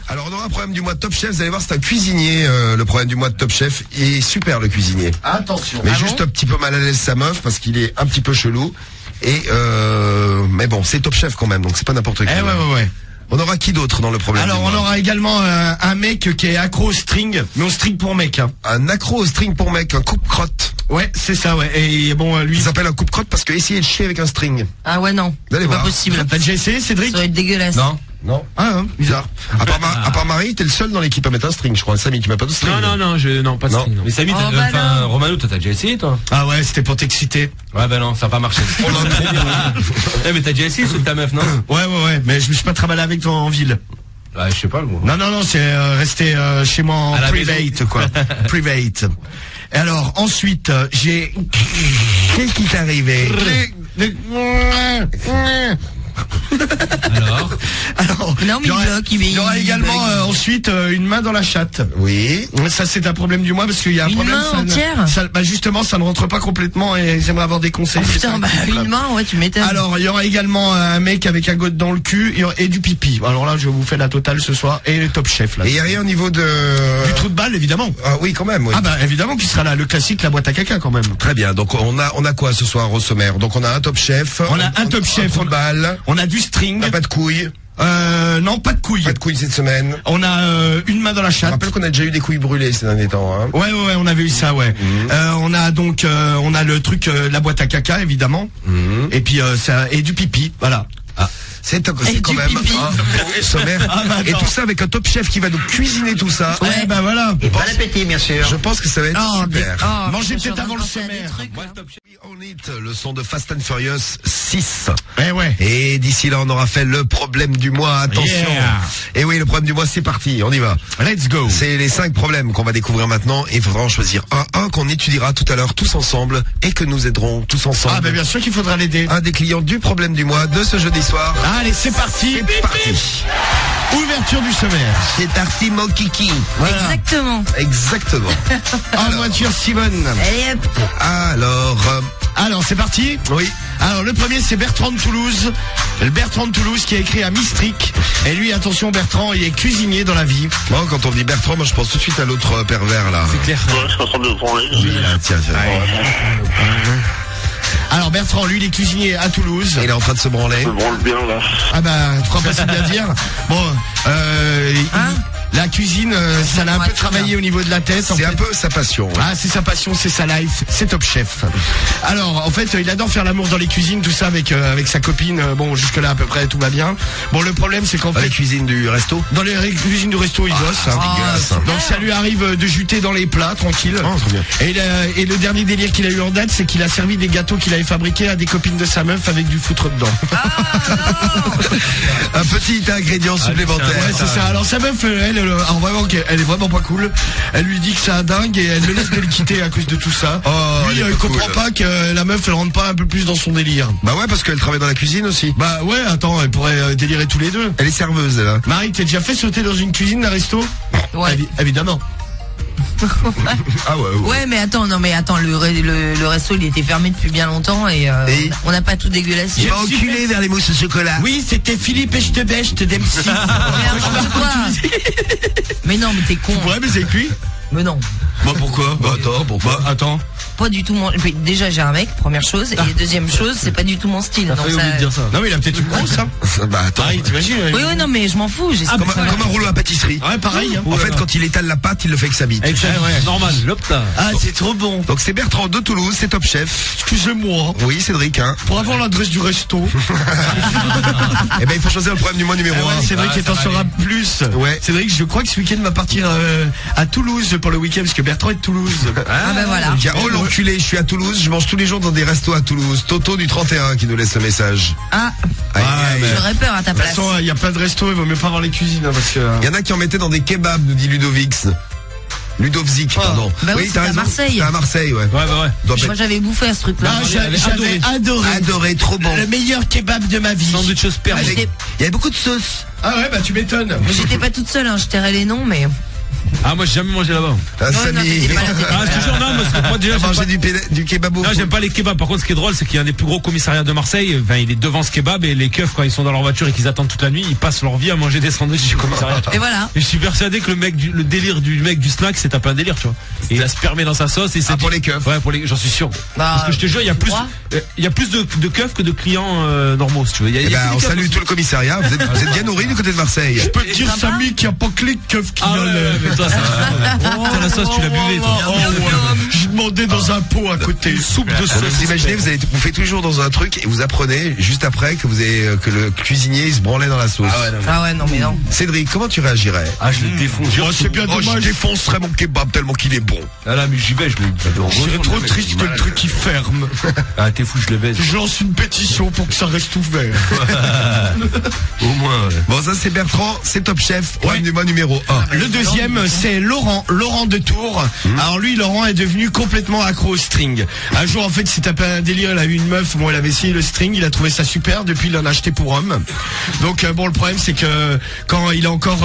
Alors on aura un problème du mois de Top Chef, vous allez voir, c'est un cuisinier, le problème du mois de Top Chef. Il est super le cuisinier. Attention. Mais juste un petit peu mal à l'aise sa meuf parce qu'il est un petit peu chelou. Et mais bon, c'est Top Chef quand même, donc c'est pas n'importe qui. Ouais. On aura qui d'autre dans le problème? Alors on aura également un mec qui est accro au string, mais au string pour mec. Hein. Un accro au string pour mec, un coupe-crotte. Ouais, c'est ça, ouais. Et bon, lui... Il s'appelle un coupe-crotte parce que essayer de chier avec un string. Ah ouais, non. Vous allez C'est pas voir. possible. T'as déjà essayé, Cédric? Ça va être dégueulasse. Non. Ah, bizarre. À part Marie, t'es le seul dans l'équipe à mettre un string, je crois. Samy, tu mets pas de string. Non, pas de string. Non. Mais Samy, Romano, toi t'as déjà essayé toi? Ah ouais, c'était pour t'exciter. Ouais bah non, ça a pas marché. Mais t'as déjà essayé sur ta meuf, non? Ouais, mais je me suis pas travaillé avec toi en ville. Bah je sais pas le mot. Non, c'est rester chez moi en private, quoi. Private. Et alors, ensuite, j'ai... Qu'est-ce qui t'est arrivé? Alors, non, mais il y aura également ensuite une main dans la chatte. Oui. Ça c'est un problème du mois parce qu'il y a un une problème. Main entière bah justement, ça ne rentre pas complètement et j'aimerais avoir des conseils. Oh putain, une main, ouais, tu m'étonnes. Alors, il y aura également un mec avec un gosse dans le cul et du pipi. Alors là, je vous fais la totale ce soir et le Top Chef là. Et il y a rien au niveau de... Du trou de balle, évidemment. Ah oui, quand même, oui. Ah bah évidemment qu'il sera là, le classique, la boîte à caca quand même. Très bien, donc on a quoi ce soir au sommaire? Donc on a un Top Chef. On a un Top Chef, un balle. On a du string. On a pas de couilles. Non, pas de couilles. Pas de couilles cette semaine. On a une main dans la chatte. Je rappelle qu'on a déjà eu des couilles brûlées ces derniers temps. Hein. Ouais, on avait eu ça, ouais. On a donc, on a le truc, la boîte à caca évidemment. Et puis ça et du pipi, voilà. Ah. C'est quand même un sommaire. Et tout ça avec un Top Chef qui va nous cuisiner tout ça. Ouais, bah voilà. Et bon appétit, bien sûr. Je pense que ça va être super. Mangez peut-être avant le sommaire. Le son de Fast and Furious 6. Ouais. Et d'ici là, on aura fait le problème du mois. Attention. Et oui, le problème du mois, c'est parti. On y va. Let's go. C'est les 5 problèmes qu'on va découvrir maintenant. Et il faudra en choisir un qu'on étudiera tout à l'heure tous ensemble et que nous aiderons tous ensemble. Ah, bah bien sûr qu'il faudra l'aider. Un des clients du problème du mois de ce jeudi soir. Allez, c'est parti. Ouverture du sommaire. C'est parti, mon kiki. Voilà. Exactement. En voiture, Simone. Allez, hop. Alors, c'est parti. Oui. Alors, le premier, c'est Bertrand de Toulouse. Le Bertrand de Toulouse qui a écrit à Mistric. Et lui, attention, Bertrand, il est cuisinier dans la vie. Bon, quand on dit Bertrand, moi, je pense tout de suite à l'autre pervers, là. C'est clair. Ouais, je suis en train de le prendre. Oui, là, tiens. Alors Bertrand, lui, il est cuisinier à Toulouse. Il est en train de se branler. Je me branle bien, là. Ah bah, je crois pas si bien dire. Bon, la cuisine, ça l'a un peu travaillé au niveau de la tête. C'est un peu sa passion. Ouais. Ah, c'est sa passion, c'est sa life, c'est Top Chef. Alors, en fait, il adore faire l'amour dans les cuisines, tout ça avec sa copine. Bon, jusque là à peu près tout va bien. Bon, le problème c'est qu'en fait, les cuisines du resto. Dans les cuisines du resto, il bosse. Dégueulasse. Donc ça lui arrive de juter dans les plats tranquille. Très bien. Et le dernier délire qu'il a eu en date, c'est qu'il a servi des gâteaux qu'il avait fabriqués à des copines de sa meuf avec du foutre dedans. Un petit ingrédient supplémentaire. Ouais, c'est ça. Alors sa meuf, elle est vraiment pas cool. Elle lui dit que c'est un dingue et elle le laisse de le quitter à cause de tout ça. Lui, il comprend pas que la meuf, elle rentre pas un peu plus dans son délire. Bah ouais, parce qu'elle travaille dans la cuisine aussi. Bah ouais, attends, elle pourrait délirer tous les deux. Elle est serveuse, elle. Marie, t'es déjà fait sauter dans une cuisine d'un resto? Ouais. Évidemment. Ah ouais. Ouais, mais attends, le resto il était fermé depuis bien longtemps et on n'a pas tout dégueulasse. Il va enculer vers les mousses au chocolat. Oui, c'était Philippe Echtebest d'M6. Mais non, mais t'es con. Ouais, mais c'est lui. Mais non. Bah pourquoi? Attends. Pas du tout mon... Déjà j'ai un mec, première chose. Et deuxième chose, c'est pas du tout mon style. Donc ça... de dire ça. Non mais il a peut-être une grosse, hein. Bah attends. Pareil, t'imagines? Oui, non mais je m'en fous. Comme un rouleau à pâtisserie. Ouais, pareil. Hein. En fait, quand il étale la pâte, il le fait avec sa bite. Normal, l'op là. Ah, c'est trop bon. Donc c'est Bertrand de Toulouse, c'est Top Chef. Excusez-moi. Oui, Cédric, hein. Pour avoir l'adresse du resto. Eh ben, il faut choisir le problème du mois numéro 1. Cédric est en saura plus. Ouais. Cédric, je crois que ce week-end va partir à Toulouse pour le week-end parce que Bertrand est de Toulouse. Ah bah voilà. Oh l'enculé, je suis à Toulouse, je mange tous les jours dans des restos à Toulouse. Toto du 31 qui nous laisse le message. J'aurais peur à ta place. De toute façon, il y a plein de restos, il vaut mieux pas avoir les cuisines parce que. Il y en a qui en mettaient dans des kebabs, nous dit Ludovix. Ludovzik, pardon. Bah oui, t'as à raison. Marseille. C'est à Marseille, ouais. Ouais. Moi j'avais bouffé à ce truc-là. Ah, j'avais Adoré, trop bon. Le meilleur kebab de ma vie. Sandwich au sperme. Il y avait beaucoup de sauce. Ah ouais, bah tu m'étonnes. J'étais pas toute seule, hein, je tairais les noms, mais... Ah, moi j'ai jamais mangé là-bas. Samy. Ah, je te jure, non, parce que moi déjà, Manger du kebab au non, j'aime pas les kebabs. Par contre, ce qui est drôle, c'est qu'il y a un des plus gros commissariats de Marseille. Enfin, il est devant ce kebab et les keufs, quand ils sont dans leur voiture et qu'ils attendent toute la nuit, ils passent leur vie à manger des sandwichs du commissariat. Et voilà. Et je suis persuadé que le délire du mec du snack, c'est un peu un délire, tu vois. Et il a spermé dans sa sauce et c'est pour les keufs. Ouais, j'en suis sûr. Parce que je te jure, il y a plus de keufs que de clients normaux, si tu veux. On salue tout le commissariat. Vous êtes bien nourris du côté de Marseille. Je peux te dire, Samy, qu'il n'y a pas que les keufs qui veulent. Mais toi, ça, la sauce, tu l'as buvé, toi. J'ai demandé dans un pot à côté. Soupe de sauce. Vous imaginez, vous faites toujours dans un truc et vous apprenez juste après que que le cuisinier il se branlait dans la sauce. Ah ouais, non mais non. Cédric, comment tu réagirais? Ah, je le défonce. C'est bien dommage. Je défoncerais mon kebab tellement qu'il est bon. Ah là, mais j'y vais, je serais trop triste que le truc il ferme. Ah, t'es fou, je le baise. Je lance une pétition pour que ça reste ouvert. Au moins, ouais. Bon, ça c'est Bertrand, c'est Top Chef, numéro 1. Le deuxième, c'est Laurent de Tours. Alors lui, Laurent est devenu complètement accro au string. Un jour, en fait, il s'est tapé un délire, il a eu une meuf, il avait essayé le string, il a trouvé ça super, depuis il en a acheté pour homme. Donc le problème c'est que quand il est encore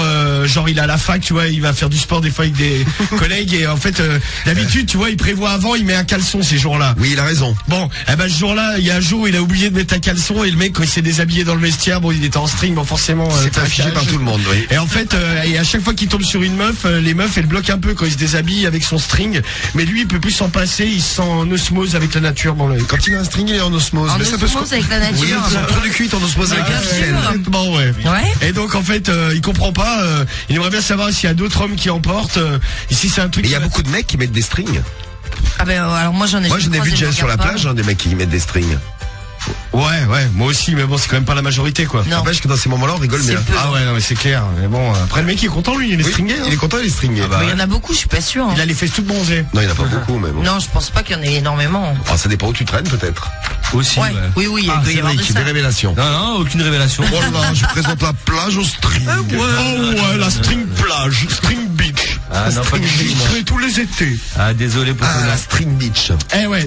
il est à la fac, tu vois, il va faire du sport des fois avec des collègues et en fait d'habitude, tu vois, il prévoit avant, il met un caleçon ces jours-là. Oui, il a raison. Bon, ce jour-là, il y a un jour où il a oublié de mettre un caleçon et le mec quand il s'est déshabillé dans le vestiaire, il était en string, forcément c'est affiché par tout le monde, oui. Et en fait et à chaque fois qu'il tombe sur une meuf, les meufs elles bloquent un peu quand il se déshabille avec son string, mais lui il peut plus s'en passer, il se sent en osmose avec la nature. Quand il a un string, il est en osmose. En osmose avec la nature. Oui, son trou du cul est en osmose avec la ficelle. Bon, ouais. Et donc en fait il comprend pas, il aimerait bien savoir s'il y a d'autres hommes qui en portent. Ici c'est un truc. Il y a beaucoup de mecs qui mettent des strings. Ah ben alors moi j'en ai vu déjà sur la plage des mecs qui mettent des strings. Ouais, moi aussi, mais bon, c'est quand même pas la majorité, quoi. N'empêche que dans ces moments-là, on rigole bien. Ah ouais, non, mais c'est clair. Mais bon, après, le mec, il est content, lui, il est stringé. Il est content, il est stringé. Il y en a beaucoup, je suis pas sûr. Il a les fesses toutes bronzées. Non, il y en a pas beaucoup, mais bon. Non, je pense pas qu'il y en ait énormément. Ah, ça dépend où tu traînes, peut-être. Aussi, ouais. Oui, il peut y avoir de ça. Des révélations. Non, aucune révélation. Oh là, je présente la plage au string. La string plage, string beach. Ah non, pas du tout. Tous les étés. Ah, désolé pour la string beach.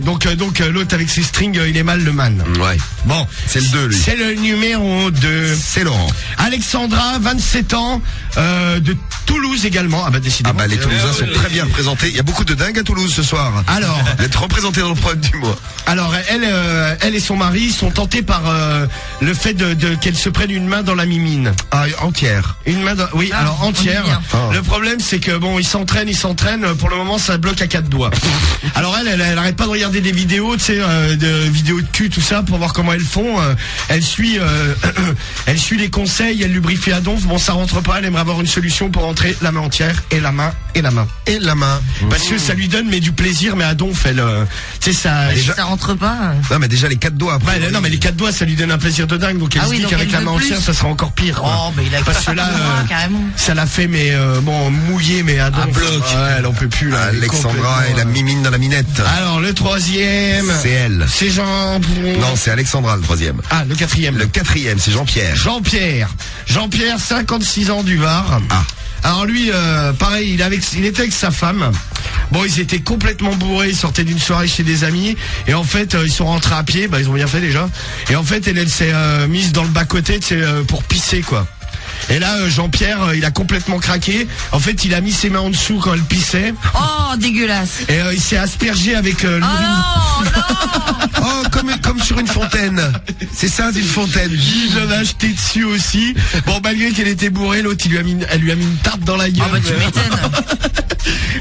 Donc l'autre avec ses strings, il est mal le man. Ouais. Bon, c'est le 2, lui. C'est le numéro 2. C'est Laurent. Alexandra, 27 ans, de Toulouse également. Ah bah décidément. Ah bah les Toulousains sont très bien représentés. Il y a beaucoup de dingues à Toulouse ce soir. Alors, d'être représentés dans le problème du mois. Alors elle et son mari sont tentés par le fait qu'elle se prenne une main dans la mimine. Ah, entière. Une main alors entière. Le problème c'est que ils s'entraînent, pour le moment ça bloque à 4 doigts. Alors elle arrête pas de regarder des vidéos, tu sais, de vidéos de cul, tout ça, pour voir comment elles font. Elle suit les conseils, elle lubrifie à donf. Bon, ça rentre pas, elle aimerait avoir une solution pour rentrer la main entière et la main et la main. Et la main. Parce que ça lui donne du plaisir, mais à donf, elle, tu sais, ça rentre pas. Non, mais déjà les 4 doigts après. Non, mais les 4 doigts, ça lui donne un plaisir de dingue. Donc elle se dit qu'avec la main entière, ça sera encore pire. Oh, mais il a parce que là, carrément. ça l'a fait, mais mouillé, mais à donf. Bloc. Ouais, elle en peut plus, là. Alexandra et la mimine dans la minette. Alors, le troisième. C'est elle. C'est Jean. Non, c'est Alexandra, le troisième. Ah, le quatrième. Le quatrième, c'est Jean-Pierre. Jean-Pierre, 56 ans du Var. Ah. Alors lui, pareil, il était avec sa femme. Bon, ils étaient complètement bourrés, ils sortaient d'une soirée chez des amis. Et en fait, ils sont rentrés à pied, ils ont bien fait déjà. Et en fait, elle s'est mise dans le bas-côté, pour pisser, quoi. Et là, Jean-Pierre, il a complètement craqué. En fait, il a mis ses mains en dessous quand elle pissait. Oh, dégueulasse. Et il s'est aspergé avec l'urine. Oh non. Oh, comme sur une fontaine. C'est ça, c'est une fontaine. Il l'en a acheté dessus aussi. Bon, malgré qu'elle était bourrée, l'autre, elle lui a mis une tarte dans la gueule. Ah bah tu m'étonnes.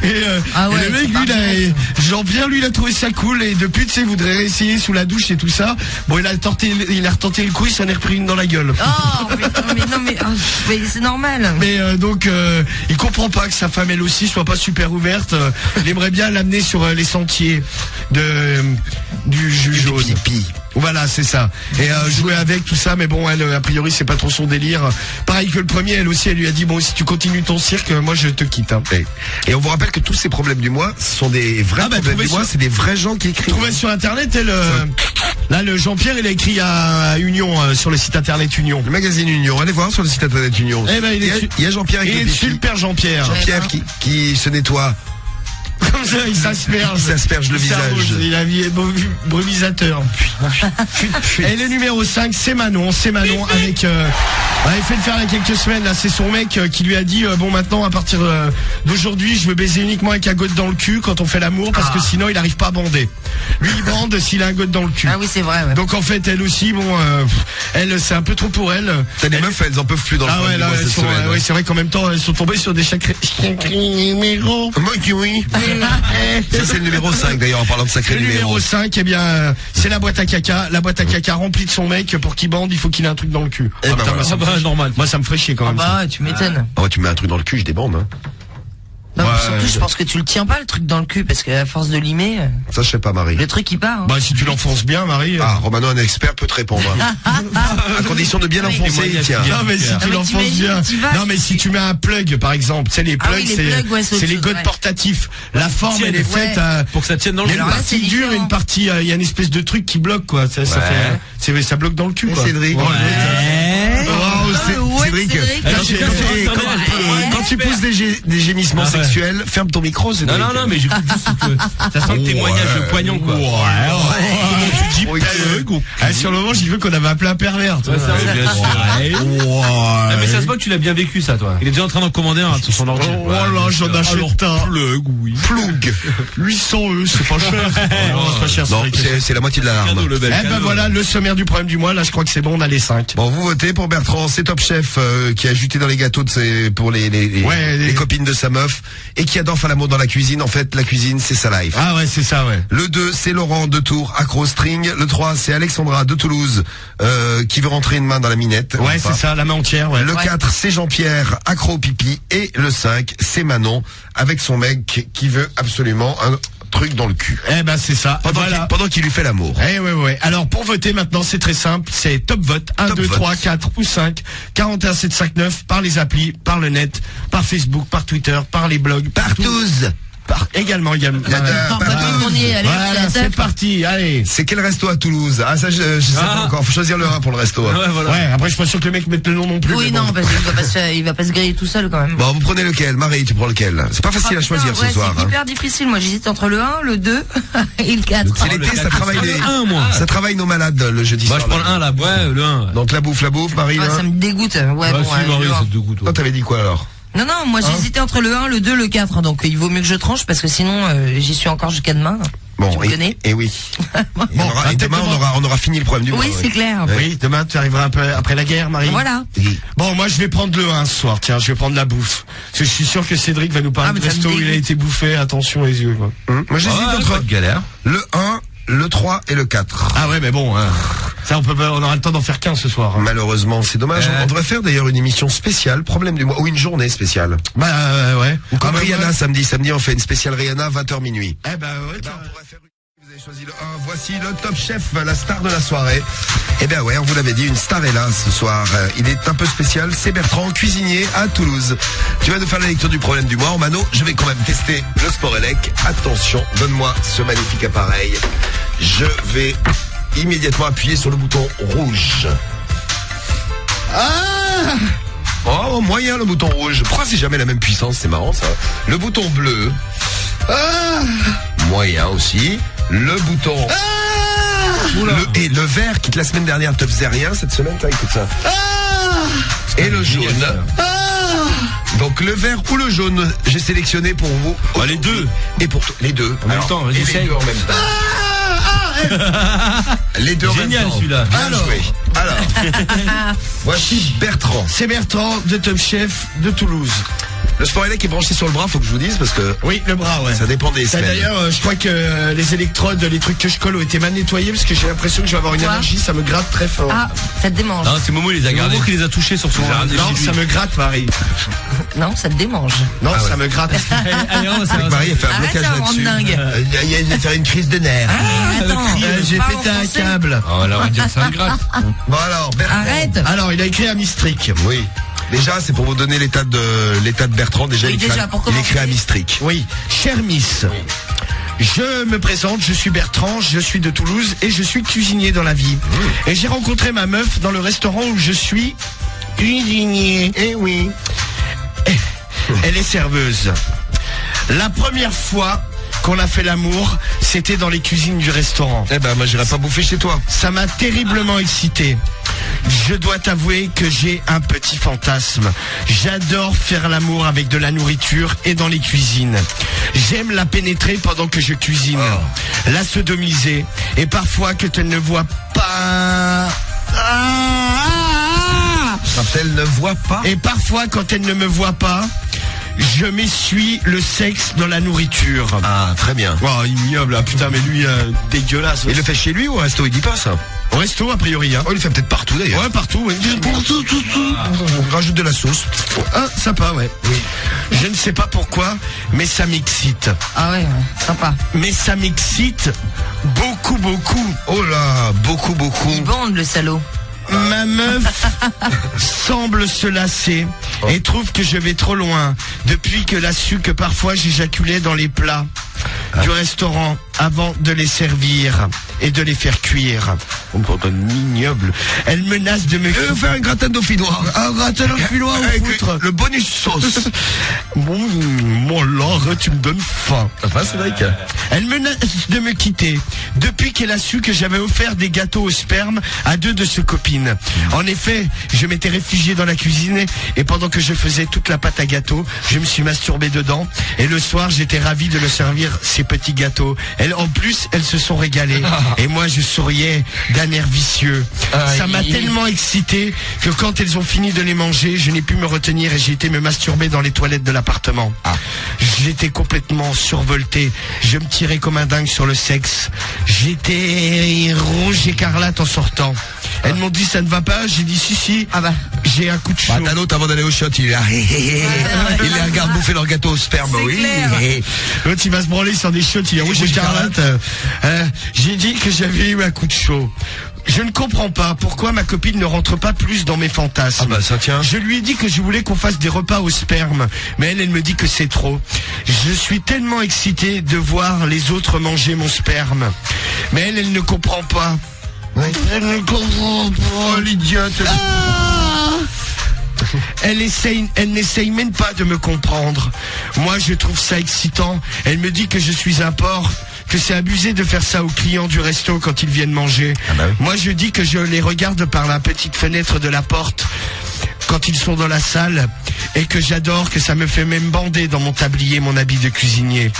Et le mec, lui, Jean-Pierre, lui, il a trouvé ça cool. Et depuis, tu sais, il voudrait réessayer sous la douche et tout ça. Bon, il a retenté le coup, il s'en est repris une dans la gueule. Oh, mais c'est normal. Mais il comprend pas que sa femme, elle aussi, soit pas super ouverte. Il aimerait bien l'amener sur les sentiers du jus jaune. Pipi. Voilà, c'est ça. Et jouer avec tout ça, mais bon, elle, a priori, c'est pas trop son délire. Pareil que le premier, elle aussi, elle lui a dit, bon, si tu continues ton cirque, moi, je te quitte. Hein. Et on vous rappelle que tous ces problèmes du mois sont des vrais problèmes du mois, c'est des vrais gens qui écrivent. Trouvez sur Internet, là, le Jean-Pierre, il a écrit à Union, sur le site Internet Union. Le magazine Union, allez voir sur le site Internet Union. Eh ben, il y a Jean-Pierre avec le super Jean-Pierre. Jean-Pierre qui se nettoie. Comme ça, il s'asperge. Il s'asperge le visage. Il a mis brumisateur. Et le numéro 5, c'est Manon. C'est Manon avec Il fait le faire il y a quelques semaines, là, c'est son mec qui lui a dit bon maintenant à partir d'aujourd'hui je veux baiser uniquement avec un gosse dans le cul quand on fait l'amour parce que sinon il arrive pas à bander. Lui il bande s'il a un gosse dans le cul. Ah oui c'est vrai. Ouais. Donc en fait elle aussi elle c'est un peu trop pour elle. T'as des meufs elles en peuvent plus dans le ouais là elles sont, ouais, c'est vrai qu'en même temps elles sont tombées sur des sacrés numéros. Moi qui oui. Ça c'est le numéro 5 d'ailleurs en parlant de sacré numéro. Le numéro 5 eh bien c'est la boîte à caca. La boîte à caca remplie de son mec pour qu'il bande il faut qu'il ait un truc dans le cul. Normal. Moi ça me ferait chier quand même. Bah tu m'étonnes. Tu mets un truc dans le cul je débande hein. Non, surtout, je pense que tu le tiens pas le truc dans le cul parce qu'à force de limer. Ça je sais pas Marie. Le truc il part. Hein. Si tu l'enfonces bien Marie. Romano un expert peut te répondre. À condition de bien l'enfoncer il tient. Non mais si tu l'enfonces bien. Non mais si tu mets un plug par exemple, tu sais les plugs c'est les godes portatifs. La forme elle est faite pour que ça tienne dans le cul. Il y a une partie dure et une partie il y a une espèce de truc qui bloque quoi. Ça fait ça bloque dans le cul quoi. Cédric. Cédric. Quand tu pousses des gémissements sexuels, ferme ton micro. Non, mais j'écoute juste que ça sent le témoignage de poignant, quoi. Tu dis sur le moment, j'ai vu qu'on avait appelé un pervers. Bien sûr. Mais ça se voit que tu l'as bien vécu, ça, toi. Il est déjà en train d'en commander un sur son ordi. Voilà, j'en achète un. Plug, oui. Plug. 800 €, c'est pas cher. C'est pas cher. Non, c'est la moitié de la larme. Voilà, le sommaire du problème du mois. Là, je crois que c'est bon, on a les 5. Bon, vous votez pour Bertrand, c'est Top Chef qui a ajouté dans les gâteaux pour les copines de sa meuf et qui adore faire l'amour dans la cuisine. En fait, la cuisine, c'est sa life. Ah ouais, c'est ça, ouais. Le 2, c'est Laurent de Tours, accro string. Le 3, c'est Alexandra de Toulouse qui veut rentrer une main dans la minette. Ouais, c'est ça, la main entière. Ouais. Le 4, c'est Jean-Pierre, accro pipi. Et le 5, c'est Manon avec son mec qui veut absolument un truc dans le cul. C'est ça. Pendant qu'il lui fait l'amour. Ouais. Alors pour voter maintenant, c'est très simple, c'est top vote 1 2 3 4 ou 5 41 7 5 9 par les applis, par le net, par Facebook, par Twitter, par les blogs, partout. Également. Voilà, c'est parti, allez. C'est quel resto à Toulouse? Ah, ça, je sais pas encore. Faut choisir le 1 pour le resto. Hein. Ouais, après, je suis pas sûr que le mec mette le nom non plus. Oui, non, parce qu'il va pas se griller tout seul quand même. Bon, vous prenez lequel? Marie, tu prends lequel? C'est pas facile à choisir ce soir. C'est hyper difficile. Moi, j'hésite entre le 1, le 2 et le 4. C'est l'été, ça travaille ça travaille nos malades le jeudi soir. Moi, je prends le 1 là. Ouais, le 1. Donc la bouffe, Marie. Ça me dégoûte. Ouais, bon, Marie, ça te dégoûte. Toi, t'avais dit quoi alors? Non, moi j'hésitais entre le 1, le 2, le 4, donc il vaut mieux que je tranche parce que sinon j'y suis encore jusqu'à demain. Bon, tu me connais. Et oui. Et demain on aura fini le problème du mois. Oui, c'est clair. Oui, demain tu arriveras un peu après la guerre, Marie. Voilà. Bon, moi je vais prendre le 1 ce soir, tiens, je vais prendre la bouffe. Parce que je suis sûr que Cédric va nous parler de resto où il a été bouffé, attention les yeux. Quoi. Moi j'hésite entre le 1, le 3 et le 4. Ah ouais, mais bon, ça on aura le temps d'en faire qu'un ce soir. Malheureusement, c'est dommage. On devrait faire d'ailleurs une émission spéciale, problème du mois, ou une journée spéciale. Ouais. Ou comme Rihanna samedi on fait une spéciale Rihanna 20h minuit. Ouais. On pourrait faire vous avez choisi le 1. Voici le Top Chef, la star de la soirée. On vous l'avait dit, une star est là ce soir. Il est un peu spécial, c'est Bertrand, cuisinier à Toulouse. Tu vas nous faire la lecture du problème du mois. Mano, je vais quand même tester le Sporelec. Attention, donne-moi ce magnifique appareil. Je vais immédiatement appuyer sur le bouton rouge. Oh, moyen le bouton rouge. Pourquoi c'est jamais la même puissance? C'est marrant ça. Le bouton bleu. Moyen aussi. Le bouton. Et le vert qui la semaine dernière te faisait rien, cette semaine, écoute ça. Et le jaune. Donc le vert ou le jaune, j'ai sélectionné pour vous. Les deux. Et pour les deux. En même temps, vas-y, les deux en même temps. Les deux en même temps. Génial celui-là. Alors. Voici Bertrand. C'est Bertrand de Top Chef de Toulouse. Le Sporelec est branché sur le bras, faut que je vous dise, parce que... Oui, le bras, ouais. Ça dépend des semaines. D'ailleurs, je crois que les électrodes, les trucs que je colle ont été mal nettoyés, parce que j'ai l'impression que je vais avoir une allergie, ça me gratte très fort. Ah, ça te démange. Non, c'est Momo, il les a gardés. Momo qui les a touchés sur son jardin. Non, ça me gratte, Marie. Non, ça te démange. Non, ça me gratte. Marie, elle fait un blocage là-dessus. Il va faire une crise de nerfs. J'ai pété un câble. Oh là, on va dire que ça me gratte. Bon alors, Bertrand. Arrête. Alors, il a écrit à Mistric. Oui. Déjà, c'est pour vous donner l'état de Bertrand. Déjà, il écrit à Mistric. Oui. Cher Miss. Je me présente, je suis Bertrand, je suis de Toulouse et je suis cuisinier dans la vie. Et j'ai rencontré ma meuf dans le restaurant où je suis cuisinier. Eh oui. Elle est serveuse. La première fois qu'on a fait l'amour, c'était dans les cuisines du restaurant. Moi j'irai pas bouffer chez toi. Ça m'a terriblement excité. Je dois t'avouer que j'ai un petit fantasme. J'adore faire l'amour avec de la nourriture et dans les cuisines. J'aime la pénétrer pendant que je cuisine, la sodomiser, et parfois que tu ne vois pas... Quand elle ne voit pas. Et parfois, quand elle ne me voit pas, je m'essuie le sexe dans la nourriture. Ah, très bien. Oh, ignoble, ah, putain, mais lui, dégueulasse. Il le fait chez lui ou au resto? Il dit pas ça. Au resto, a priori, hein. Oh, il le fait peut-être partout d'ailleurs. Ouais, partout, ouais. On rajoute de la sauce. Ah, sympa, ouais. Oui. Je ne sais pas pourquoi, mais ça m'excite. Ah ouais, sympa. Mais ça m'excite beaucoup, beaucoup. Oh là, beaucoup, beaucoup. Il bande, le salaud. Ma meuf semble se lasser et trouve que je vais trop loin depuis qu'elle a su que parfois j'éjaculais dans les plats du restaurant avant de les servir et de les faire cuire. Ignoble. Elle menace de me... faire un gratin dauphinois. Un gratin dauphinois Avec au foutre. le bonus sauce. Bon, Laure, tu me donnes faim. Enfin, c'est vrai que... Elle menace de me quitter depuis qu'elle a su que j'avais offert des gâteaux au sperme à 2 de ses copines. En effet, je m'étais réfugié dans la cuisine et pendant que je faisais toute la pâte à gâteau, je me suis masturbé dedans et le soir, j'étais ravi de leur servir ces petits gâteaux. En plus, elles se sont régalées et moi, je souriais d'un air vicieux. Ça m'a tellement excité que quand elles ont fini de les manger, je n'ai pu me retenir et j'ai été me masturber dans les toilettes de l'appartement. J'étais complètement survolté. Je me tirais comme un dingue sur le sexe. J'étais rouge écarlate en sortant. Elles m'ont dit ça ne va pas, j'ai dit si. Ah bah. J'ai un coup de chaud. T'as l'autre avant d'aller au shot, il est là. Il les regarde bouffer leur gâteau au sperme. C'est Oui. clair. L'autre il va se branler sur des shots, il est rouge écarlate. J'ai dit que j'avais eu un coup de chaud. Je ne comprends pas pourquoi ma copine ne rentre pas plus dans mes fantasmes. Ah bah ça tient. Je lui ai dit que je voulais qu'on fasse des repas au sperme, mais elle me dit que c'est trop. Je suis tellement excité de voir les autres manger mon sperme. Mais elle ne comprend pas. Elle ne comprend pas, l'idiote. Elle n'essaye même pas de me comprendre. Moi, je trouve ça excitant. Elle me dit que je suis un porc, que c'est abusé de faire ça aux clients du resto quand ils viennent manger. Moi, je dis que je les regarde par la petite fenêtre de la porte quand ils sont dans la salle et que j'adore, que ça me fait même bander dans mon tablier, mon habit de cuisinier.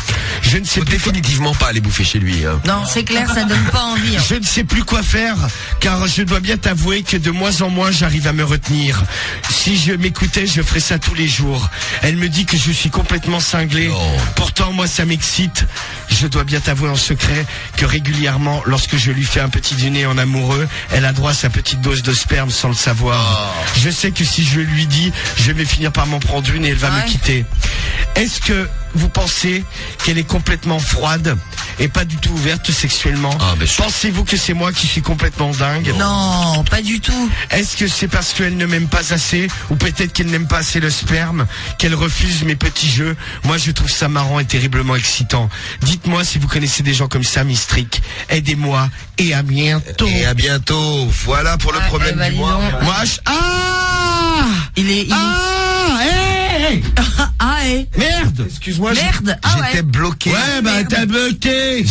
Je ne sais définitivement pas aller bouffer chez lui. Hein. Non, c'est clair, ça donne pas envie. Hein. Je ne sais plus quoi faire, car je dois bien t'avouer que de moins en moins j'arrive à me retenir. Si je m'écoutais, je ferais ça tous les jours. Elle me dit que je suis complètement cinglé. Pourtant, moi, ça m'excite. Je dois bien t'avouer en secret que régulièrement, lorsque je lui fais un petit dîner en amoureux, elle a droit à sa petite dose de sperme sans le savoir. Je sais que si je lui dis, je vais finir par m'en prendre une et elle va me quitter. Est-ce que vous pensez qu'elle est complètement froide et pas du tout ouverte sexuellement? Pensez-vous que c'est moi qui suis complètement dingue? Non, pas du tout. Est-ce que c'est parce qu'elle ne m'aime pas assez, ou peut-être qu'elle n'aime pas assez le sperme, qu'elle refuse mes petits jeux? Moi, je trouve ça marrant et terriblement excitant. Dites-moi si vous connaissez des gens comme ça, Mistrick. Aidez-moi et à bientôt. Et à bientôt. Voilà pour le problème du mois. Moi, Merde! Excuse-moi, Merde! j'étais bloqué. Ouais, bah t'as bloqué.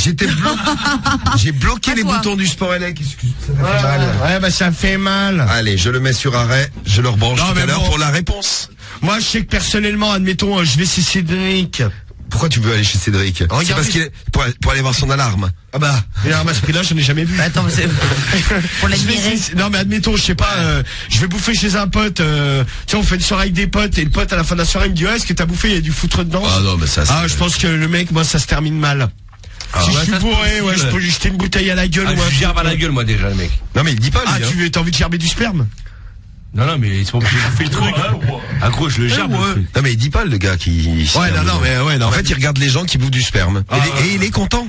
J'ai bloqué les boutons du Sport Elec. Excuse, ça fait mal. Ouais, bah ça fait mal. Allez, je le mets sur arrêt, je le rebranche tout à l'heure pour la réponse. Moi, je sais que personnellement, admettons, je vais chez Cédric. Pourquoi tu veux aller chez Cédric? C'est parce qu'il est pour aller voir son alarme. Ah bah, l'alarme à ce prix-là, je n'ai jamais vu. Attends, c'est pour l'admirer. Non mais admettons, je sais pas, je vais bouffer chez un pote, tu sais, on fait une soirée avec des potes et le pote à la fin de la soirée il me dit est-ce que t'as bouffé, il y a du foutre dedans? Ah non mais ça. Je pense que le mec, moi ça se termine mal. Si je suis bourré, je peux lui jeter une bouteille à la gueule. Je gerbe à la gueule moi déjà le mec. Non mais il dit pas lui. T'as envie de gerber du sperme? Non mais ils sont obligés de bouffer le truc. Ah gros, je le gerbe. Non mais il dit pas le gars qui. En fait il regarde les gens qui bouffent du sperme et il est content.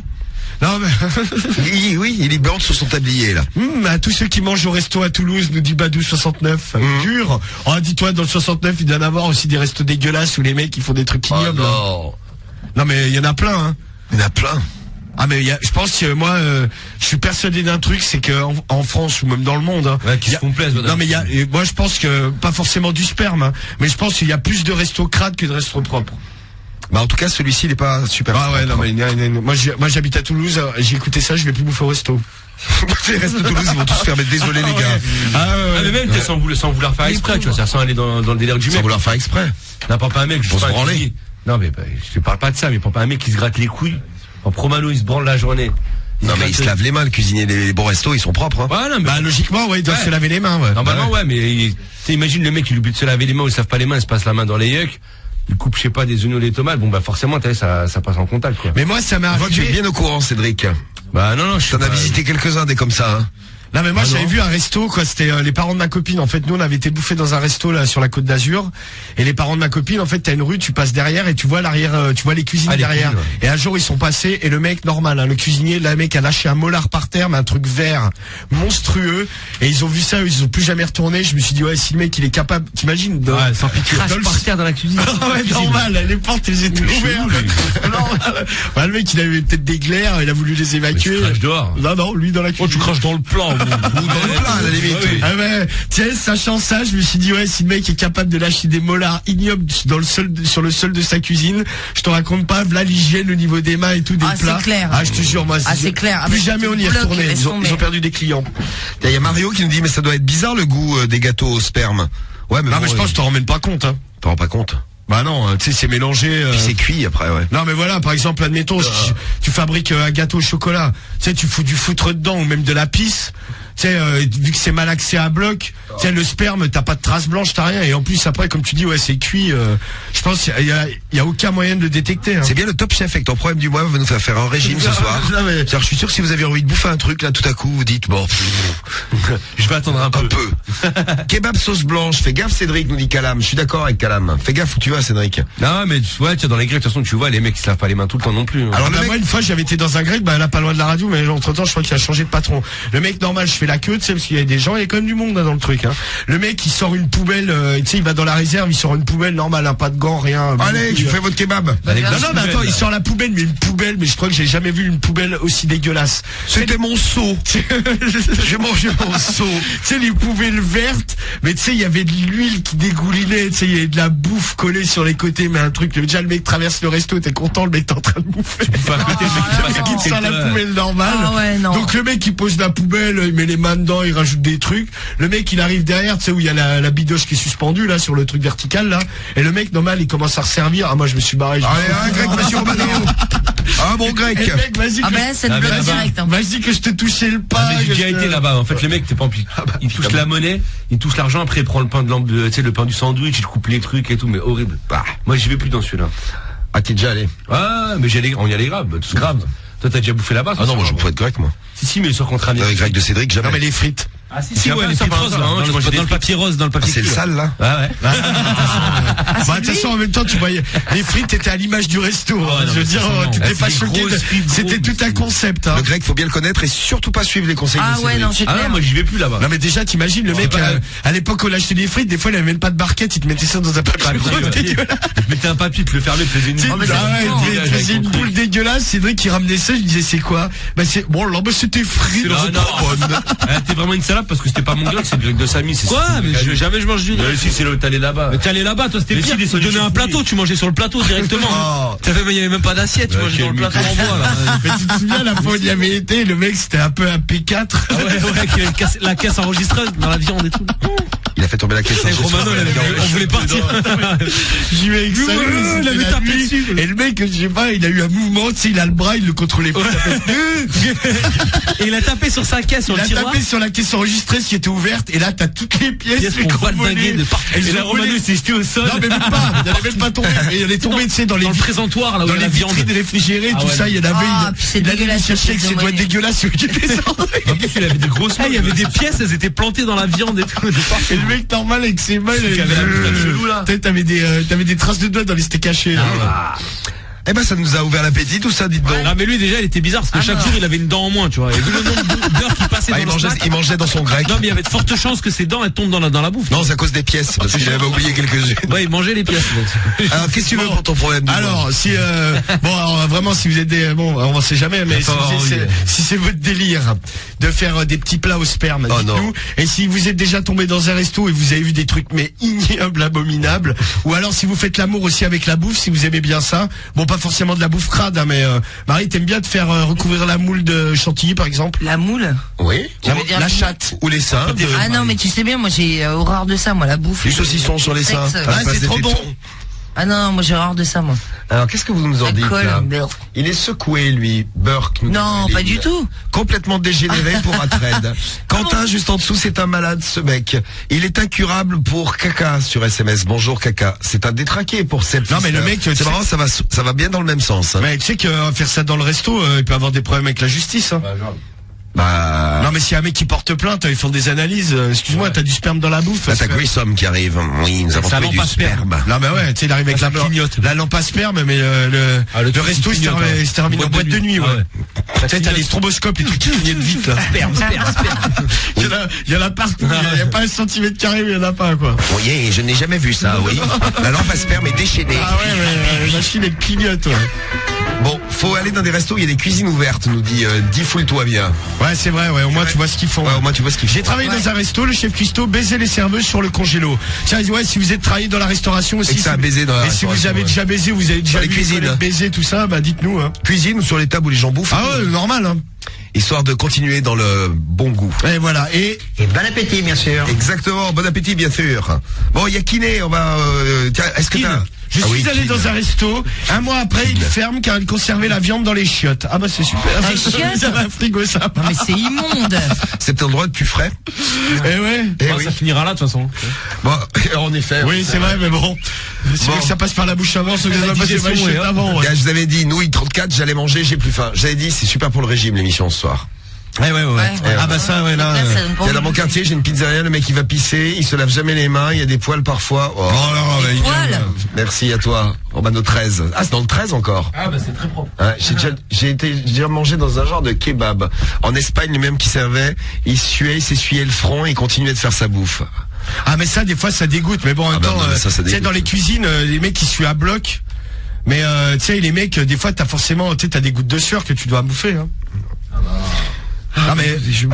Non mais oui, il est bande sur son tablier là. À tous ceux qui mangent au resto à Toulouse, nous dit Badou 69. Dur. Dis-toi, dans le 69, il doit y en avoir aussi des restos dégueulasses où les mecs ils font des trucs ignobles. Non mais il y en a plein. Hein. Il y en a plein. Ah mais je pense que moi je suis persuadé d'un truc, c'est que en France ou même dans le monde qui se complaisent. Non mais moi je pense que pas forcément du sperme, mais je pense qu'il y a plus de restos crades que de restos propres. Bah en tout cas celui-ci il est pas super. Ah ouais, non mais moi j'habite à Toulouse, j'ai écouté ça, je vais plus bouffer au resto. Les restes de Toulouse ils vont tous se faire mettre désolé les gars. Mais même sans vouloir faire exprès, tu vois, sans aller dans le délire du mec. Sans vouloir faire exprès. N'importe pas un mec, pour se branler. Non mais je te parle pas de ça, mais pour pas un mec qui se gratte les couilles en promano, il se branle la journée. Non mais il se lave les mains, le cuisinier des bons restos ils sont propres. Ouais, non, mais bah logiquement ouais, il doit se laver les mains. Ouais. Normalement ouais, mais imagine le mec il oublie de se laver les mains ou il se lave pas les mains, il se passe la main dans les yucks. Il coupe, je sais pas, des oignons, des tomates. Bon, bah, forcément, ça passe en contact, quoi. Mais moi, ça m'est arrivé. Tu es bien au courant, Cédric. Bah, non, T'en as visité quelques-uns des comme ça, hein. Non mais moi j'avais vu un resto quoi, c'était les parents de ma copine. En fait nous on avait été bouffer dans un resto là sur la Côte d'Azur et les parents de ma copine en fait t'as une rue, tu passes derrière et tu vois l'arrière, tu vois les cuisines derrière. Cuisines, ouais. Et un jour ils sont passés et le mec normal, hein, le cuisinier, le mec a lâché un molar par terre mais un truc vert monstrueux et ils ont vu ça, ils ont plus jamais retourné. Je me suis dit ouais si le mec il est capable, t'imagines de sans pitié par terre dans la cuisine. Ouais normal, les portes elles étaient ouvertes. Normal. Ouais, le mec il avait peut-être des glaires, il a voulu les évacuer. Tu craches dehors. Non lui dans la cuisine. Oh tu craches dans le plat. Ou dans le plat à la limite. Ah ouais, tiens, sachant ça, je me suis dit ouais, si le mec est capable de lâcher des molars ignobles sur le sol de sa cuisine, je te raconte pas, là l'hygiène au niveau des mains et tout des plats. C'est clair. Ah je te jure moi. C'est clair. Plus jamais on y est retourné. Ils ont perdu des clients. Il y a Mario qui nous dit mais ça doit être bizarre le goût des gâteaux au sperme. Ouais mais non mais je pense que tu t'en rends même pas compte. Hein. T'en rends pas compte. Bah non, tu sais c'est mélangé. Puis c'est cuit après ouais. Non mais voilà, par exemple admettons si tu fabriques un gâteau au chocolat, tu sais tu fous du foutre dedans ou même de la pisse. Tu sais, vu que c'est malaxé à bloc, tu sais, le sperme, t'as pas de traces blanches, t'as rien. Et en plus, après, comme tu dis, ouais, c'est cuit. Je pense qu'il y a aucun moyen de le détecter. Hein. C'est bien le Top Chef avec ton problème du mois va nous faire un régime ce soir. Non, mais... je suis sûr que si vous avez envie de bouffer un truc, là, tout à coup, vous dites, bon, je vais attendre un peu. Kebab sauce blanche. Fais gaffe, Cédric, nous dit Calam. Je suis d'accord avec Calam. Fais gaffe où tu vas, Cédric. Non, mais ouais, tu vois, dans les grecs, de toute façon, tu vois, les mecs, ils se lavent pas les mains tout le temps non plus. Alors, moi, une fois, j'avais été dans un grec, là, pas loin de la radio, mais entre temps, je crois qu'il a changé de patron. Le mec, normal, je fais la queue, tu sais, parce qu'il y a des gens, il y a quand même du monde, là, dans le truc, hein. Le mec, il sort une poubelle, tu sais, il va dans la réserve, il sort une poubelle normale, hein, pas de gants, rien. Allez, tu fais votre kebab. Non, mais attends, il sort la poubelle, mais une poubelle, mais je crois que j'ai jamais vu une poubelle aussi dégueulasse. C'était mon seau. J'ai mangé mon seau. Tu sais, les poubelles vertes, mais tu sais, il y avait de l'huile qui dégoulinait, tu sais, il y avait de la bouffe collée sur les côtés, mais un truc, déjà, le mec traverse le resto, t'es content, le mec t'es en train de bouffer. Le mec, il sort la poubelle normale. Ah ouais, non. Donc, le mec, il pose la poubelle, il met les mains dedans, il rajoute des trucs. Le mec, il arrive derrière, tu sais, où il y a la bidoche qui est suspendue, là, sur le truc vertical, là. Et le mec, normal, il commence à resservir. Ah, moi, je me suis barré. Allez, un grec, monsieur Romano. Un bon grec. Et le mec, vas-y. Ah, ben là, c'est le bloc direct, hein. Vas-y que je te touchais le pas. J'ai déjà été là-bas. En fait, le mec, t'es pas en plus. Il touche la monnaie, il touche l'argent, après il prend le pain tu sais, le pain du sandwich, il coupe les trucs et tout, mais horrible. Bah, moi, j'y vais plus dans celui-là. Ah, t'es déjà allé? Ah, mais on y allait grave, tous grave. Toi, t'as déjà bouffé là-bas? Ah non, moi, je peux être grec, moi. Si, mais sur contrat. Avec grec de Cédric, jamais. Non, mais les frites. Ah si ouais, les frites roses là, dans le papier rose, dans le papier. C'est le sale là. Ah ouais. Bah de toute façon en même temps tu voyais les frites étaient à l'image du resto. Je veux dire tu t'es pas choqué. C'était tout un concept. Hein. Le grec faut bien le connaître et surtout pas suivre les conseils. Ah de ouais non c'est clair. Ah moi j'y vais plus là-bas. Non mais déjà t'imagines le mec à l'époque où on achetait des frites, des fois il avait même pas de barquette, il te mettait ça dans un papier. Il te mettait un papier, tu le fermais, tu faisais une faisais une boule dégueulasse. Cédric qui ramenait ça, je disais c'est quoi? Bah c'est bon là c'était frites. T'es vraiment une salade parce que c'était pas mon gars, c'est le grec de Samy. Quoi? Mais jamais je mange du. Si c'est t'es allé là-bas. Mais t'es allé là-bas, toi c'était pire. Ils te donnaient un plateau, tu mangeais sur le plateau directement. Il y avait même pas d'assiette, tu mangeais sur le plateau en bois là. Mais tu te souviens la fois où il y avait été, le mec c'était un peu un P4. Ah ouais, qui avait la caisse enregistreuse dans la viande et tout. Il a fait tomber la caisse. Romano, on voulait partir. J'y vais avec ça. Il avait tapé dessus. Et le mec, je sais pas, il a eu un mouvement, tu sais, il a le bras, il le contrôlait pas. Et il a tapé sur sa caisse, sur le tiroir. Il a tapé sur la caisse enregistrée, qui était ouverte, et là, t'as toutes les pièces volées de partout. Et là, Romano s'est jeté au sol. Non, mais même pas. Il n'allait même pas tomber. Il est tombé, tu sais, dans les présentoirs, là où dans il y a les la viande. vitrines réfrigérées, tout ça, il y en avait. Il allait chercher avec ses doigts dégueulasses, il avait des grosses. Il y avait des pièces, elles étaient plantées dans la viande et tout. Et le mec normal avec ses mains, t'avais des traces de doigts dans les steaks hachés. Eh ben ça nous a ouvert l'appétit tout ça, dites donc. Non mais lui déjà il était bizarre parce que chaque jour il avait une dent en moins, tu vois. Et vu le nombre d'heures qu'il passait dans le snack, il mangeait dans son grec. Non mais il y avait de fortes chances que ses dents elles tombent dans la bouffe. Non, c'est à cause des pièces parce qu'il avait oublié quelques-unes. Ouais, il mangeait les pièces. Alors qu'est-ce que tu veux pour ton problème? Alors si bon alors vraiment si vous êtes on sait jamais, mais si c'est votre délire de faire des petits plats au sperme, dites-nous. Et si vous êtes déjà tombé dans un resto et vous avez vu des trucs mais ignobles, abominables, ou alors si vous faites l'amour aussi avec la bouffe, si vous aimez bien ça, bon pas forcément de la bouffe crade, hein, mais Marie, t'aimes bien de faire recouvrir la moule de chantilly par exemple? La moule? Oui. La chatte ou les seins. Ah non mais tu sais bien, moi j'ai horreur de ça, moi la bouffe. Les saucissons sur les seins. C'est trop bon. Ah non, moi j'ai horreur de ça, moi. Alors qu'est-ce que vous nous en dites là? Il est secoué lui, Burke. Non, pas du tout. Complètement dégénéré pour Atred. Quentin juste en dessous, c'est un malade ce mec. Il est incurable pour Caca sur SMS. Bonjour Caca. C'est un détraqué pour Seb. Non mais le mec, c'est marrant, ça va bien dans le même sens. Hein. Mais tu sais que faire ça dans le resto, il peut avoir des problèmes avec la justice. Hein. Non mais s'il y a un mec qui porte plainte, ils font des analyses. Excuse-moi, t'as du sperme dans la bouffe. Là t'as Grissom qui arrive. Oui, nous avons trouvé du sperme. Non mais ouais, tu sais, il arrive avec la lampe à sperme, mais le resto il se termine en boîte de nuit. Ouais. Tu sais, t'as les stromboscopes, les trucs qui clignotent vite là. Sperme. Il y en a partout. Il y a pas un centimètre carré, mais il y en a pas quoi. Oui, je n'ai jamais vu ça. Oui. La lampe à sperme est déchaînée. Ah ouais, la machine elle clignote. Ouais. Bon, faut aller dans des restos où il y a des cuisines ouvertes, nous dit Foule-toi bien. Ouais, c'est vrai, ouais, au moins tu vois ce qu'ils font. Ouais, au moins tu vois ce qu'ils font. J'ai travaillé dans un resto, le chef cuistot baisait les serveuses sur le congélo. Tiens, ouais, si vous êtes travaillé dans la restauration aussi. Et que ça a baisé dans la restauration. Et si vous avez déjà baisé, vous avez déjà les cuisines baiser tout ça, bah dites-nous. Hein. Cuisine ou sur les tables où les gens bouffent. Ah ouais, normal. Hein. Histoire de continuer dans le bon goût. Et voilà. Et bon appétit, bien sûr. Exactement, bon appétit, bien sûr. Bon, il y a Kiné, on va... est-ce que t'as... Je suis allé dans un resto, un mois après il ferme car il conservait la viande dans les chiottes. Ah bah c'est super. Les chiottes? Ça va un frigo ça. Non mais c'est immonde. C'est un endroit que tu ferais. Eh ouais. Oui. Ça finira là de toute façon. Bon, en effet. Oui c'est vrai mais bon. Si que ça passe par la bouche avant, ça va passer par les chiottes avant. Ouais. Je vous avais dit, nouilles 34, j'allais manger, j'ai plus faim. J'avais dit, c'est super pour le régime l'émission ce soir. Ouais. Ah bah ça ouais là. Il y a dans mon quartier, j'ai une pizzeria, le mec il va pisser, il se lave jamais les mains, il y a des poils parfois. Oh non, des poils. Merci à toi. Urbano 13. Ah, c'est dans le 13 encore. Ah bah c'est très propre. J'ai déjà mangé dans un genre de kebab. En Espagne, le même qui servait, il s'essuyait le front et il continuait de faire sa bouffe. Ah mais ça des fois ça dégoûte, mais bon en même temps, tu sais dans les cuisines, les mecs qui suent à bloc. Mais tu sais les mecs, des fois t'as forcément, tu sais t'as des gouttes de sueur que tu dois bouffer. Hein. Ah mais je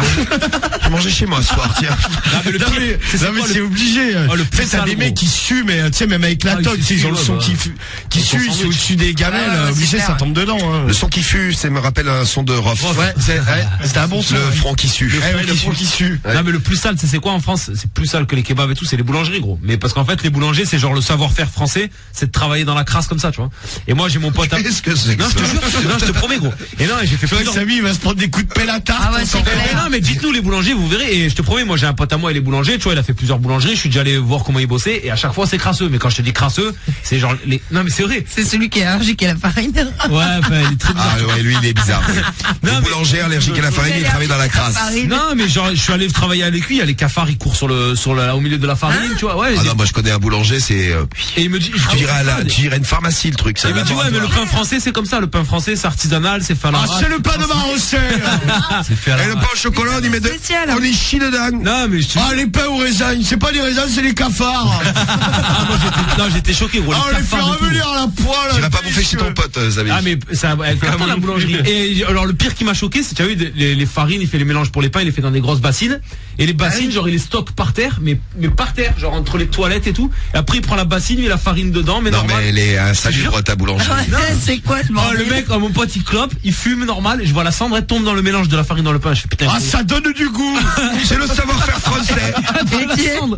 mangeais chez moi ce soir, tiens. Non mais c'est obligé. Fait t'as des mecs qui suent, mais tu sais même avec la toque, ils ont le son qui sue, c'est au-dessus des gamelles, obligé ça tombe dedans. Le son qui fue, ça me rappelle un son de Rof. Ouais, c'est un bon son. Le front qui sue. Le front qui sue. Non mais le plus sale, c'est quoi en France? C'est plus sale que les kebabs et tout, c'est les boulangeries gros. Mais parce qu'en fait les boulangers, c'est genre le savoir-faire français, c'est de travailler dans la crasse comme ça, tu vois. Et moi j'ai mon pote. Qu'est-ce que c'est? Non je te jure, non je te promets gros. Et non j'ai fait plusieurs. Samy il va se prendre des coups de pelle à tarte. Ah ouais, c'est clair. Non mais dites-nous les boulangers, vous verrez. Et je te promets, moi j'ai un pote à moi, il est boulanger, tu vois, il a fait plusieurs boulangeries. Je suis déjà allé voir comment il bossait et à chaque fois c'est crasseux. Mais quand je te dis crasseux, c'est genre les. Non mais c'est vrai. C'est celui qui est allergique à la farine. Ouais, enfin il est très bizarre. Ah ouais, lui il est bizarre. Le boulanger allergique à la farine, il travaille dans la crasse. Non mais genre je suis allé travailler avec lui, il y a les cafards, ils courent au milieu de la farine, tu vois. Ouais. Ah non, moi je connais un boulanger, c'est. Et il me dit, tu dirais une pharmacie le truc. Ça. Il me dit ouais mais le pain français c'est comme ça, le pain français c'est artisanal, c'est fallara. Ah c'est le pain de Marochet. Et le pain au chocolat, on y met on est chi dedans. Non mais les pains aux raisins, c'est pas des raisins, c'est les cafards. Moi j'étais choqué gros. On les fait revenir à la poêle. Tu vas pas bouffer chez ton pote, Zabi. Ah mais ça comme la boulangerie. Et alors le pire qui m'a choqué, c'est qu'il y a eu les farines, il fait les mélanges pour les pains, il les fait dans des grosses bassines. Et les bassines, genre il les stocke par terre, mais par terre, genre entre les toilettes et tout. Et après il prend la bassine, il met la farine dedans, mais normal. Non mais elle est salubre ta boulangerie. C'est quoi ce bordel? Le mec, mon pote il clope, il fume normal, et je vois la cendre, elle tombe dans le mélange de la farine dans le pain. Je fais putain. Ah ça donne du goût. C'est le savoir-faire français.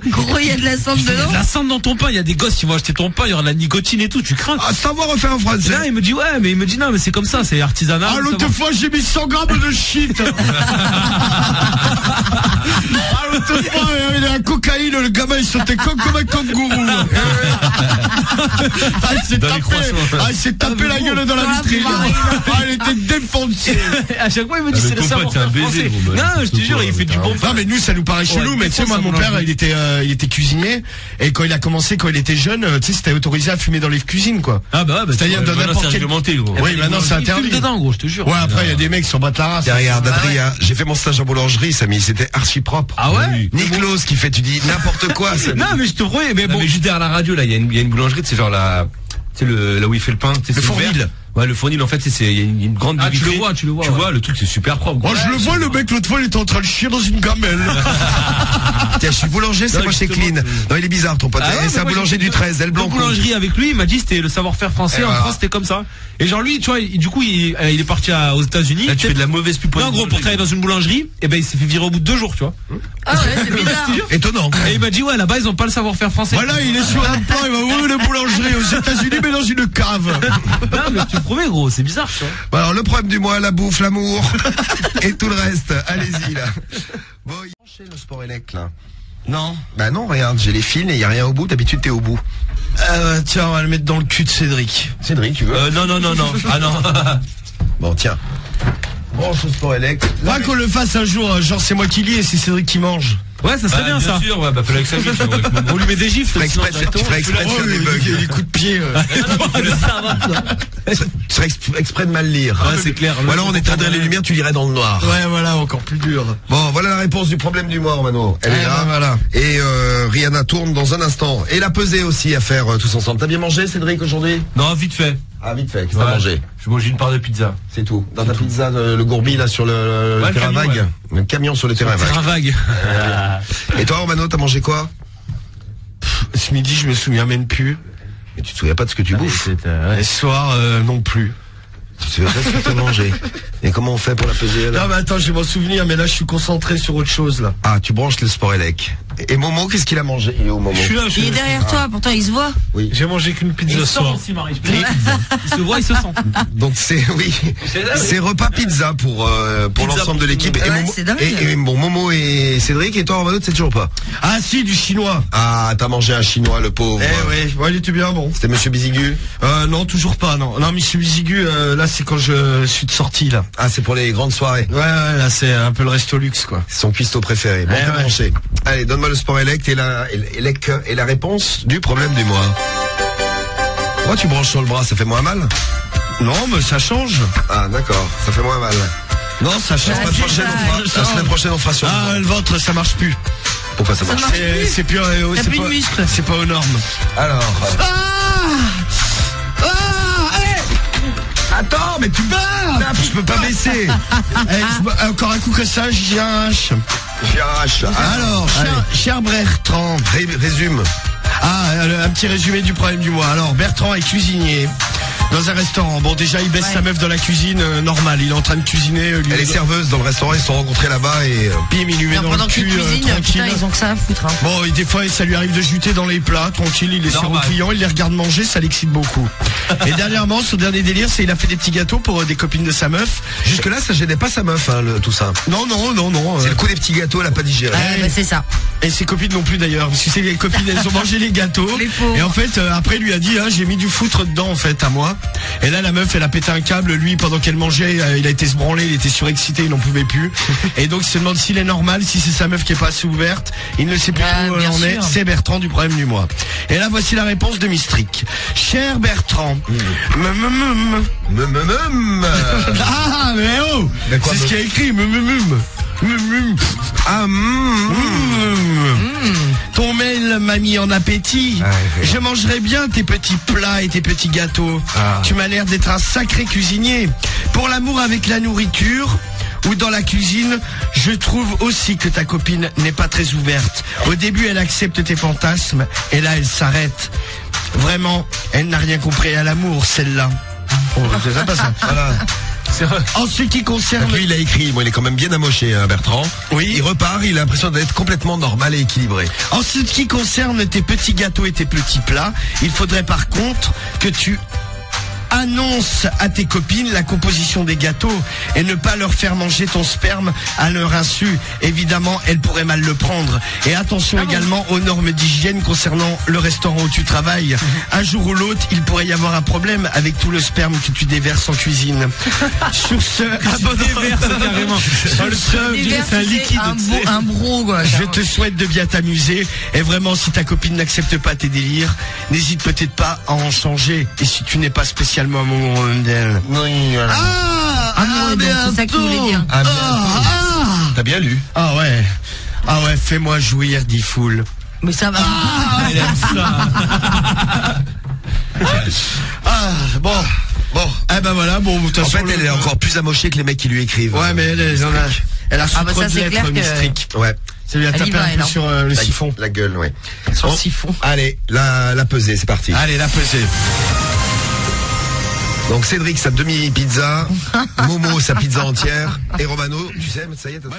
Gros, il y a de la cendre dedans. Il y a de la cendre dans ton pain, il y a des gosses qui vont acheter ton pain, il y aura de la nicotine et tout, tu crains. Ah, savoir-faire en français. Là, il me dit ouais, mais il me dit non, mais c'est comme ça, c'est artisanal. Ah, l'autre fois, j'ai mis 100 grammes de shit. L'autre fois, il a la cocaïne, le gamin, il sautait comme un kangourou. Il s'est tapé la gueule dans la vitrine. Il était défoncé. À chaque fois, il me dit c'est le savoir-faire. c'est un baiser. Non, je te jure, il fait du bon pain. Non, mais nous, ça nous paraît chelou, mais tu sais, moi, mon père, il était cuisinier, et quand il a commencé, quand il était jeune, tu sais, c'était autorisé à fumer dans les cuisines, quoi. Ah bah, c'est-à-dire de n'importe quel... gros. Oui, maintenant, c'est interdit. Dedans, gros, je te jure. Ouais, après, il y a des mecs qui s'en battent la race. Regarde, Adrien, j'ai fait mon stage en boulangerie, Samy, c'était archi propre. Ah ouais? Niklos qui fait, tu dis n'importe quoi, Samy. Non, mais je te promets, mais bon. Mais juste derrière la radio, là, il y a une boulangerie, c'est genre là où il fait le pain. Le Fournil. Ouais, le Fournil, en fait, il y a une grande Ah, tu vitrée. le vois. Tu vois, le truc, c'est super propre. Oh, je le vois, le mec, l'autre fois, il était en train de chier dans une gamelle. Tiens, je suis boulanger, c'est Non, moi, c'est justement. clean. Non, il est bizarre, ton pote. Ah ouais, C'est un mais moi, boulanger du 13, elle La blanc. boulangerie avec lui, il m'a dit c'était le savoir-faire français. Et En voilà. France, c'était comme ça. Et genre lui, tu vois, du coup, il est parti aux États-Unis. Là, tu fais de la mauvaise pub pour Non, une gros, pour boulangerie. travailler dans une boulangerie, et ben il s'est fait virer au bout de 2 jours, tu vois. Ah ouais, c'est bizarre. Étonnant. Et il m'a dit ouais, là-bas ils ont pas le savoir-faire français. Voilà, il est sur un plan, il va ouvrir une boulangerie aux États-Unis, mais dans une cave. Non, mais tu te promets, gros, c'est bizarre, tu vois. Bon, alors, le problème du mois, la bouffe, l'amour, et tout le reste. Allez-y, là. Bon, il y a le sport élect, là. Non. Bah non, regarde, j'ai les fils et il n'y a rien au bout. D'habitude, t'es au bout. Tiens, on va le mettre dans le cul de Cédric. Cédric, tu veux? Non. Ah non. Bon, tiens. Branche au sport élect. Va qu'on le fasse un jour, genre c'est moi qui lis et c'est Cédric qui mange. Ouais, ça serait bien ça. Bien sûr, ouais, bah fallait que ça glisse, avec mon- On lui met des gifles. Tu ferais exprès de faire des bugs. Les coups de pied. Tu ferais exprès de mal lire. Ouais, c'est clair. Ou alors on éteindrait les lumières, tu lirais dans le noir. Ouais, voilà, encore plus dur. Bon, voilà la réponse du problème du mois, Romano. Elle est là. Voilà. Et Rihanna tourne dans un instant. Et la pesée aussi à faire tous ensemble. T'as bien mangé, Cédric, aujourd'hui? Non, vite fait. Ah, vite fait. Qu'est-ce que t'as mangé? Je mange une part de pizza. C'est tout. Dans ta pizza, le gourbi, là, sur le Ouais, le terrain camion, vague. Le camion sur le terrain vague. Un vague. Et toi, Romano, t'as mangé quoi? Ce midi, je me souviens même plus. Et tu te souviens pas de ce que tu bouffes? Et ce soir, non plus. Tu te souviens pas de ce que t'as mangé? Et comment on fait pour la pesée, là? Non, mais attends, je vais m'en souvenir, mais là, je suis concentré sur autre chose, là. Ah, tu branches le sport élec. Et Momo, qu'est-ce qu'il a mangé? Il est où, Momo? Il est derrière toi, pourtant il se voit. Oui. J'ai mangé qu'une pizza Il ce soir. aussi, Marie. Il se voit, il se sent. Donc c'est, oui. C'est repas pizza pour l'ensemble de l'équipe. Ouais, Momo, c'est dingue. et bon, Momo et Cédric, et toi, Romano, c'est toujours pas? Ah si, du chinois. Ah, t'as mangé un chinois, le pauvre. Eh ouais, il était bien bon. C'était Monsieur Bizigu? Non, toujours pas, non. Non, Monsieur Bizigu, là, c'est quand je suis de sortie, là. Ah, c'est pour les grandes soirées. Ouais, là, c'est un peu le resto luxe, quoi. C'est son cuistot préféré. Bon, t'as ouais. branché. Allez, donne-moi le sport élect et la réponse du problème du mois. Pourquoi tu branches sur le bras? Ça fait moins mal? Non, mais ça change. Ah, d'accord. Ça fait moins mal. Non, ça change. La semaine prochaine, on fera sur le bras. Ah, le ventre, ça marche plus. Pourquoi ça marche? marche plus. C'est plus, T'as c'est plus de pas, muscles. c'est pas aux normes. Alors. Attends, mais tu barres. Je peux pas baisser. Encore un coup que ça, j'y hache. Alors, cher Bertrand. Résume. Ah, un petit résumé du problème du mois. Alors, Bertrand est cuisinier dans un restaurant. Bon, déjà, il baisse sa meuf dans la cuisine normale. Il est en train de cuisiner. Elle est serveuse dans le restaurant. Ils se sont rencontrés là-bas et Bim, il lui met dans le Pendant cul qu'il cuisine, tranquille. putain, ils ont que ça à foutre. Hein. Bon, et des fois, ça lui arrive de juter dans les plats, tranquille, il est sur le client, il les regarde manger, ça l'excite beaucoup. Et dernièrement, son dernier délire, c'est il a fait des petits gâteaux pour des copines de sa meuf. jusque-là, ça gênait pas sa meuf, hein, tout ça. Non. C'est le coup des petits gâteaux, elle a pas digéré. Bah, c'est ça. Et ses copines non plus d'ailleurs, parce que c'est les copines, elles ont mangé les gâteaux. Les pauvres. Et en fait, après, il lui a dit, j'ai mis du foutre dedans, en fait, à moi. Et là, la meuf, elle a pété un câble. Lui, pendant qu'elle mangeait, il a été se branler, il était surexcité, il n'en pouvait plus. Et donc, il se demande s'il est normal, si c'est sa meuf qui est pas assez ouverte. Il ne sait plus où bien on est. sûr. C'est Bertrand du problème du mois. Et là, voici la réponse de Mistrick. Cher Bertrand. Ah, mais oh! Mais quoi, C'est ce qu'il y a écrit. Ton mail m'a mis en appétit. Je mangerai bien tes petits plats et tes petits gâteaux. Tu m'as l'air d'être un sacré cuisinier. Pour l'amour avec la nourriture ou dans la cuisine, je trouve aussi que ta copine n'est pas très ouverte. Au début, elle accepte tes fantasmes et là, elle s'arrête. Vraiment, elle n'a rien compris à l'amour, celle-là. Oh, c'est sympa ça. Voilà. En ce qui concerne... Lui, il a écrit, il est quand même bien amoché, hein, Bertrand. Oui. Il repart, il a l'impression d'être complètement normal et équilibré. En ce qui concerne tes petits gâteaux et tes petits plats, il faudrait par contre que tu Annonce à tes copines la composition des gâteaux et ne pas leur faire manger ton sperme à leur insu. Évidemment, elles pourraient mal le prendre. Et attention également aux normes d'hygiène concernant le restaurant où tu travailles. Un jour ou l'autre, il pourrait y avoir un problème avec tout le sperme que tu déverses en cuisine. Sur ce, carrément. C'est un liquide. Un bro, quoi. Je te souhaite de bien t'amuser. Et vraiment, si ta copine n'accepte pas tes délires, n'hésite peut-être pas à en changer. Et si tu n'es pas spécialement amoureux d'elle. Oui, voilà. C'est ça que tu voulais dire. T'as bien lu. Ah ouais, fais-moi jouir, dit Fool. Mais ça va. Bon. Eh ben voilà, bon, de toute En façon, fait, elle est encore plus amochée que les mecs qui lui écrivent. Ouais, mais elle a son trop de lettres mystiques. Ouais. Ça lui a tapé un peu sur le siphon. La gueule, ouais. Sur le siphon. Allez, la pesée, c'est parti. Allez, la pesée. Donc Cédric, sa demi-pizza. Momo, sa pizza entière. Et Romano, tu sais, ça y est, t'as